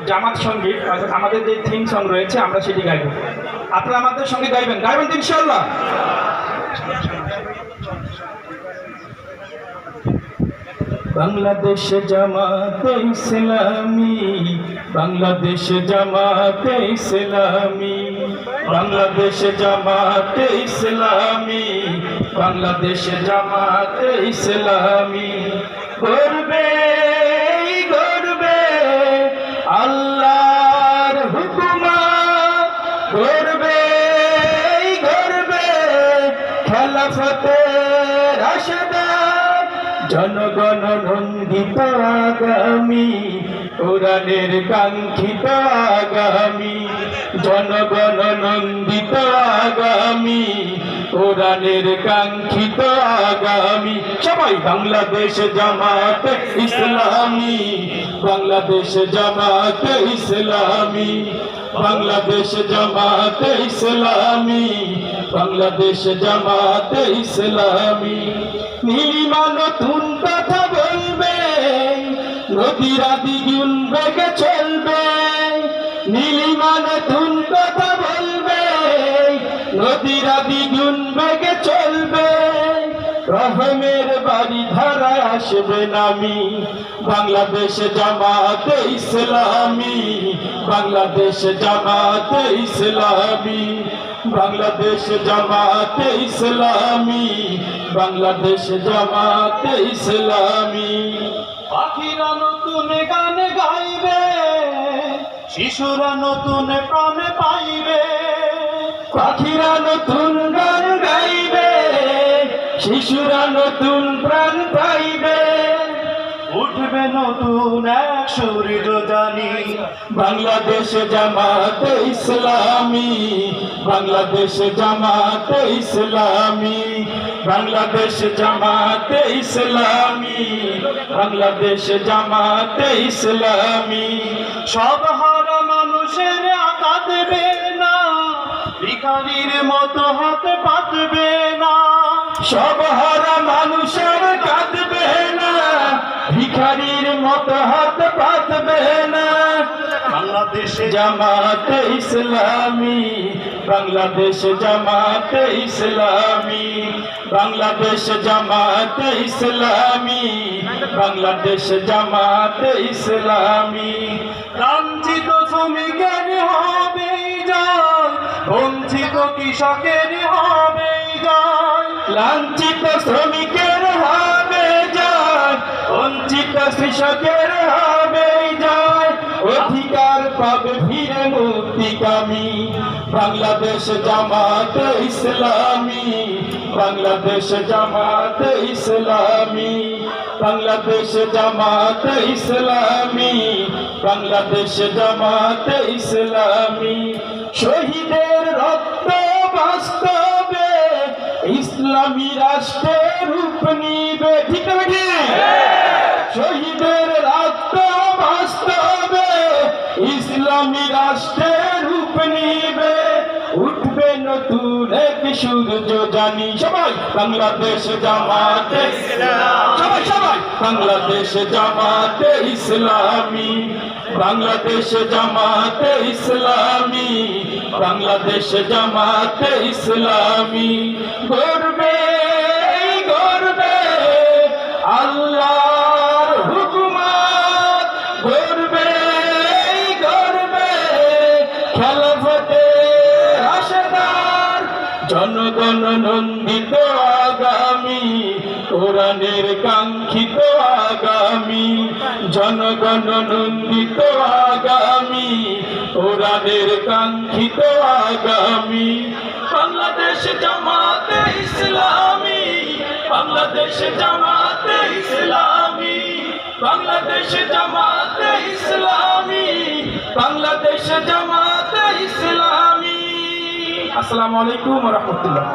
জামাত সঙ্গীত, আমাদের যে থিম সং রয়েছে আমরা সেটি গাইব। আপনারা আমাদের সঙ্গে গাইবেন তো ইনশাআল্লাহ? বাংলাদেশ জামাতে ইসলামী, বাংলাদেশ জামাতে ইসলামী, বাংলাদেশ জামাতে ইসলামী, বাংলাদেশ জামাতে ইসলামী। গর্বে গর্বে আল্লাহর হুকুমত, গর্বে গর্বে খেলাফতে রাশেদাত, জনগণ নন্দিত আগামী, কোরআনের কাঙ্ক্ষিত আগামী, জনগণ নন্দিত আগামী, কোরআনের কাঙ্ক্ষিত আগামী। সবাই বাংলাদেশ জামাতে ইসলামী, বাংলাদেশ জামাতে ইসলামী, বাংলাদেশ জামাতে ইসলামী, বাংলাদেশ জামাতে ইসলামী। নীলিমা নতুন কথা বলবে, নদীরা দ্বিগুণ বেগে চলবে, নীলিমা নতুন কথা বলবে, নদীরা দ্বিগুণ বেগে চলবে। রহমের বাড়ি ধারায় আসবে নামি, বাংলাদেশ জামাতে ইসলামী, বাংলাদেশ জামাতে ইসলামী, বাংলাদেশ জামাতে ইসলামী, বাংলাদেশ জামাতে ইসলামী। পাখিরা নতুন গান গাইবে, শিশুরা নতুন প্রাণ পাইবে, পাখিরা নতুন গান গাইবে, শিশুরা নতুন প্রাণ পাইবে। উঠবে নতুন এক সূর্য জানি, বাংলাদেশ জামাতে ইসলামী, বাংলাদেশ জামাতে ইসলামী, বাংলাদেশ জামাতে ইসলামী, বাংলাদেশ জামাতে ইসলামী। সব হারা মানুষের কাঁদবে না, ভিখারির মতো হাত পাতবে না, সব হারা মানুষের কাঁদবে না, ভিখারির মতো হাত পাতবে না। বাংলাদেশ জামাতে ইসলামী, বাংলাদেশ জামাতে ইসলামী, বাংলাদেশ জামাতে ইসলামী, বাংলাদেশ জামাতে ইসলামী। লাঞ্ছিত শ্রমিকের হবে জয়, বঞ্চিত কৃষকের হবে জয়, লাঞ্ছিত শ্রমিকের হবে জয়, বঞ্চিত কৃষকের হবে জয়। অধিকার পাবে ফিরে মুক্তিকামী, বাংলাদেশ জামাতে ইসলামী, বাংলাদেশ জামাতে ইসলামী, বাংলাদেশ জামাতে ইসলামী, বাংলাদেশ জামাতে ইসলামী। শহীদের রক্ত বাস্তবে ইসলামী রাষ্ট্রের রূপ নিবে। ঠিক আছে, শহীদের রক্ত বাস্তবে ইসলামী রাষ্ট্রের রূপ নিবে। উঠবে নতুন এক সূর্য জানি, সবাই বাংলাদেশ জামাতে ইসলামী, সবাই সবাই বাংলাদেশ জামাতে ইসলামী, বাংলাদেশ জামাতে ইসলামী, বাংলাদেশ জামাতে ইসলামী। গর্বে গর্বে আল্লাহর হুকুমত, গর্বে গর্বে খেলাফতে রাশেদার, জনগণ নন্দিত আগামী, কোরআনের কাঙ্ক্ষিত আগামী, জনগণ নন্দিত আগামী, কোরআনের কাঙ্ক্ষিত আগামী। বাংলাদেশ জামাতে ইসলামী, বাংলাদেশ জামাতে ইসলামী, বাংলাদেশ জামাতে ইসলামী, বাংলাদেশ জামাতে ইসলামী। আসসালামু আলাইকুম ওয়া রাহমাতুল্লাহ।